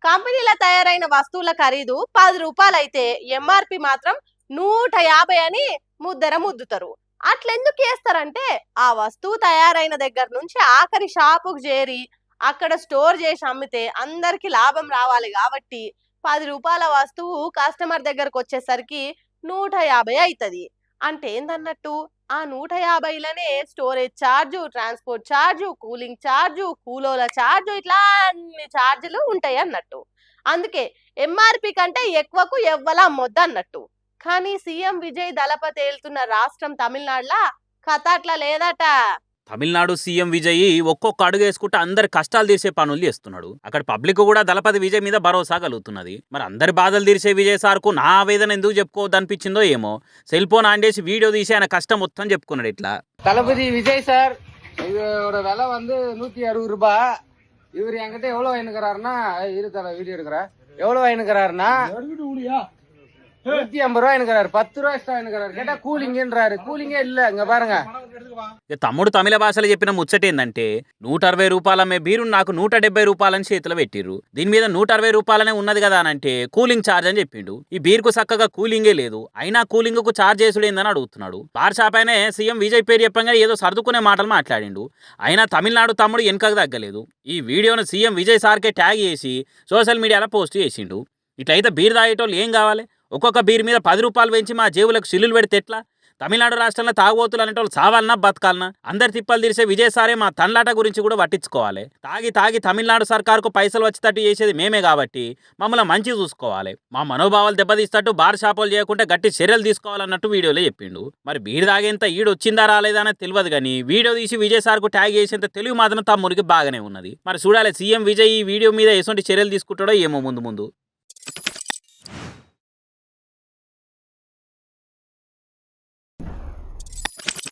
కంపెనీల తయారైన వస్తువుల ఖరీదు 10 రూపాయలైతే ఎంఆర్పి మాత్రం 150 అని ముద్దర ముద్దుతారు. అట్లెందుకు చేస్తారంటే ఆ వస్తువు తయారైన దగ్గర నుంచి ఆఖరి షాపుకు చేరి అక్కడ స్టోర్ చేసి అమ్మితే అందరికి లాభం రావాలి కాబట్టి 10 రూపాయల వస్తువు కస్టమర్ దగ్గరకు వచ్చేసరికి 150 అవుతుంది. అంటే ఏందన్నట్టు ఆ 150లనే storage charge, transport charge, cooling charge, కూలోల ఛార్జు ఇట్లా అన్ని ఛార్జీలు ఉంటాయి అన్నట్టు. అందుకే ఎంఆర్పి కంటే ఎక్కువకు ఎవ్వలా అమ్మొద్దు అన్నట్టు. కానీ సీఎం విజయ్ దళపతి ఏలుతున్న రాష్ట్రం తమిళనాడులా కథ అట్లా లేదట. తమిళనాడు సీఎం విజయ్ ఒక్కొక్క అడుగు వేసుకుంటే అందరి కష్టాలు తీర్చే పనులు చేస్తున్నాడు. అక్కడ పబ్లిక్ కూడా దళపతి విజయ్ మీద భరోసా కలుగుతున్నది. మరి అందరి బాధలు తీర్చే విజయ్ సార్కు నా ఆవేదన ఎందుకు చెప్పుకోవద్దు అనిపించిందో ఏమో. సెల్ ఫోన్ ఆన్ చేసి వీడియో తీసి ఆయన కష్టం మొత్తం చెప్పుకున్నాడు. ఇట్లా தளபதி விஜய் சார் இதோட விலை வந்து 160 ரூபாய். இவர் என்கிட்ட எவ்வளவு வாங்கிக்கிறாருன்னா இரு தலை வீடியோ எடுக்கிற எவ்வளவு வாங்கிக்கிறாருன்னா 150 ரூபாய் வாங்கிக்கிறாரு. 10 ரூபாய் எக்ஸ்ட்ரா வாங்கிக்கிறாரு. கேட்டா கூலிங்ன்றாரு. கூலிங்கே இல்ல. இங்க பாருங்க. తమ్ముడు తమిళ భాషలో చెప్పిన ముచ్చట ఏందంటే 160 రూపాయల మే బీరు నాకు 170 రూపాయలని చేతిలో పెట్టిర్రు. దీని మీద 160 రూపాయలనే ఉన్నది కదా అని అంటే కూలింగ్ ఛార్జ్ అని చెప్పిండు. ఈ బీర్కు చక్కగా కూలింగే లేదు, అయినా కూలింగ్ కు ఛార్జ్ చేసుడు ఏందని అడుగుతున్నాడు. బార్ షాప్ అయినా సీఎం విజయ్ పేరు చెప్పంగా ఏదో సర్దుకునే మాటలు మాట్లాడిండు. అయినా తమిళనాడు తమ్ముడు వెనకకు తగ్గలేదు. ఈ వీడియోను సీఎం విజయ్ సార్కే ట్యాగ్ చేసి సోషల్ మీడియాలో పోస్ట్ చేసిండు. ఇట్లయితే బీర్ తాగేటోళ్ళు ఏం కావాలి? ఒక్కొక్క బీర్ మీద 10 రూపాయలు పెంచి మా జేబులకు సిల్లులు పెడితే ఎట్లా? తమిళనాడు రాష్ట్రంలో తాగుబోతులు అనేటోళ్ళు సావాలన్నా బతకాలన్నా? అందరి తిప్పలు తీర్చే విజయ్ సారే మా తండ్లాట గురించి కూడా పట్టించుకోవాలి. తాగి తాగి తమిళనాడు సర్కారుకు పైసలు వచ్చేటట్టు చేసేది మేమే కాబట్టి మమ్మల్ని మంచి చూసుకోవాలి. మా మనోభావాలు దెబ్బతీస్తట్టు బార్ షాపులు చేయకుంటే గట్టి చర్యలు తీసుకోవాలన్నట్టు వీడియోలో చెప్పిండు. మరి బీర్ తాగేంత ఈడొచ్చిందా రాలేదా అనేది తెలియదు కానీ వీడియో తీసి విజయ్ సార్కు ట్యాగ్ చేసేంత తెలివి మాత్రం తమ్ముడికి బాగానే ఉన్నది. మరి చూడాలి సీఎం విజయ్ ఈ వీడియో మీద ఎటువంటి చర్యలు తీసుకుంటాడో ఏమో ముందు ముందు.